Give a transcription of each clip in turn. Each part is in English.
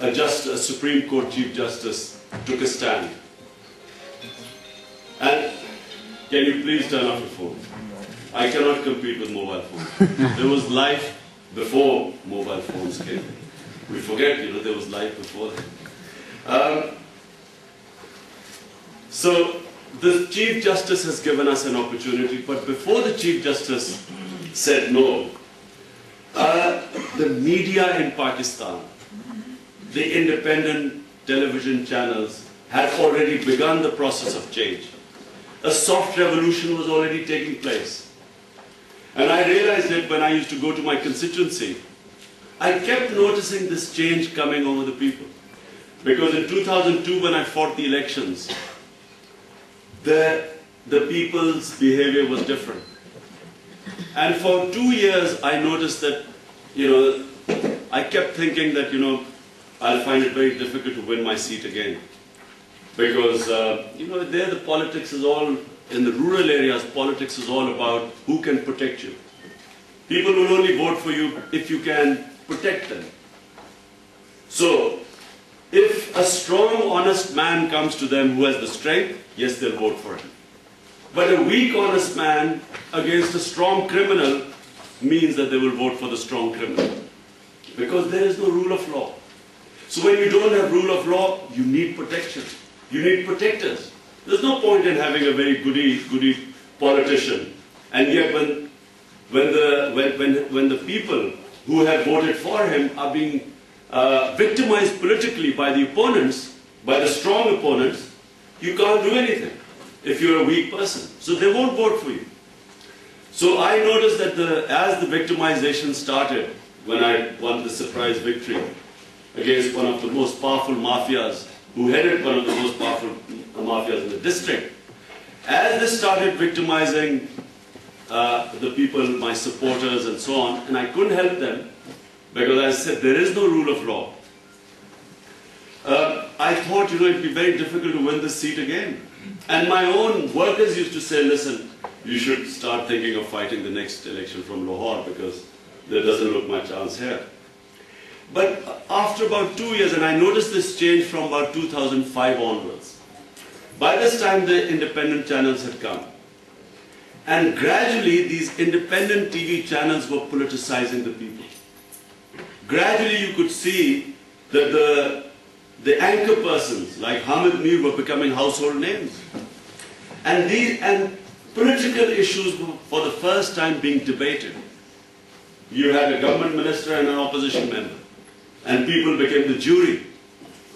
a Supreme Court Chief Justice took a stand. And can you please turn off your phone? I cannot compete with mobile phones. There was life before mobile phones came. We forget, there was life before that. So the Chief Justice has given us an opportunity, but before the Chief Justice said no, the media in Pakistan, the independent television channels had already begun the process of change. A soft revolution was already taking place. And I realized it when I used to go to my constituency. I kept noticing this change coming over the people. Because in 2002, when I fought the elections, the people's behavior was different. And for 2 years, I noticed that, I kept thinking that, I'll find it very difficult to win my seat again. Because, there the politics is all, in the rural areas, politics is all about who can protect you. People will only vote for you if you can protect them. So, if a strong, honest man comes to them who has the strength, yes, they'll vote for him. But a weak, honest man against a strong criminal means that they will vote for the strong criminal. Because there is no rule of law. So when you don't have rule of law, you need protection. You need protectors. There's no point in having a very goody politician. And yet when the people who have voted for him are being victimized politically by the opponents, by the strong opponents, you can't do anything if you're a weak person. So they won't vote for you. So I noticed that as the victimization started, when I won the surprise victory against one of the most powerful mafias, who headed one of the most powerful mafias in the district, as they started victimizing the people, my supporters and so on, and I couldn't help them, because I said, there is no rule of law. I thought, it'd be very difficult to win this seat again. And my own workers used to say, listen, you should start thinking of fighting the next election from Lahore, because there doesn't look my chance here. But after about 2 years, and I noticed this change from about 2005 onwards, by this time the independent channels had come. And gradually these independent TV channels were politicizing the people. Gradually you could see that the anchor persons like Hamid Mir were becoming household names. And political issues were for the first time being debated. You had a government minister and an opposition member. And people became the jury.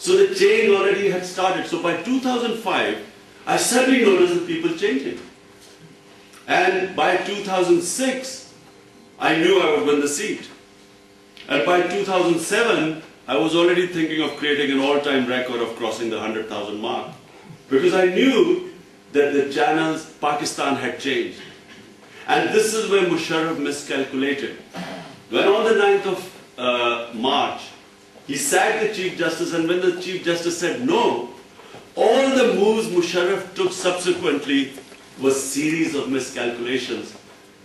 So the change already had started. So by 2005, I suddenly noticed the people changing. And by 2006, I knew I would win the seat. And by 2007, I was already thinking of creating an all-time record of crossing the 100,000 mark. Because I knew that the channels, Pakistan had changed. And this is where Musharraf miscalculated. When on the 9th of March, he sacked the Chief Justice, and when the Chief Justice said no, all the moves Musharraf took subsequently was a series of miscalculations,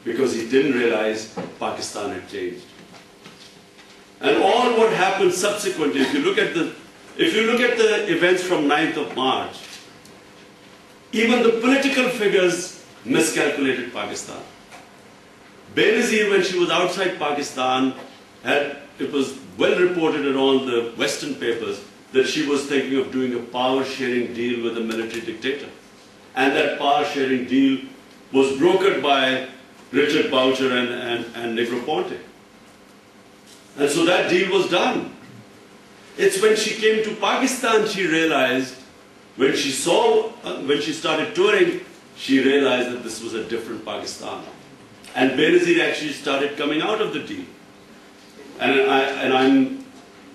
because he didn't realize Pakistan had changed. And all what happened subsequently, if you look at the events from 9th of March, even the political figures miscalculated Pakistan. Benazir, when she was outside Pakistan, it was well reported in all the Western papers that she was thinking of doing a power-sharing deal with a military dictator. And that power-sharing deal was brokered by Richard Boucher and Negroponte. And so that deal was done. It's when she came to Pakistan she realized, when she started touring, she realized that this was a different Pakistan. And Benazir actually started coming out of the deal. And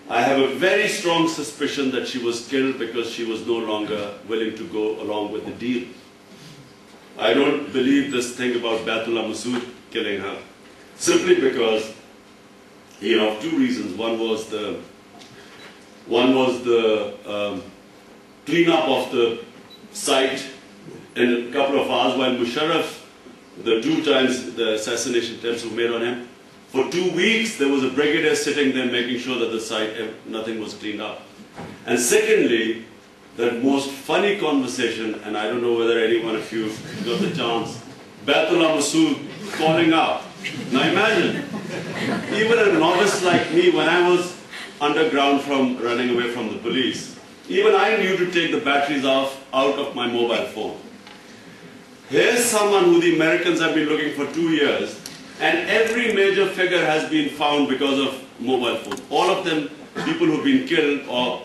I have a very strong suspicion that she was killed because she was no longer willing to go along with the deal. I don't believe this thing about Baitullah Masood killing her, simply because, of two reasons. One was the cleanup of the site in a couple of hours, while Musharraf, the 2 times the assassination attempts were made on him, For 2 weeks, there was a brigadier sitting there making sure that the site, nothing was cleaned up. And secondly, that most funny conversation, and I don't know whether any one of you got the chance, Baitullah Masood calling out. Now imagine, even a novice like me, when I was underground from running away from the police, even I knew to take the batteries out of my mobile phone. Here's someone who the Americans have been looking for 2 years, and every major figure has been found because of mobile phone. All of them, people who've been killed or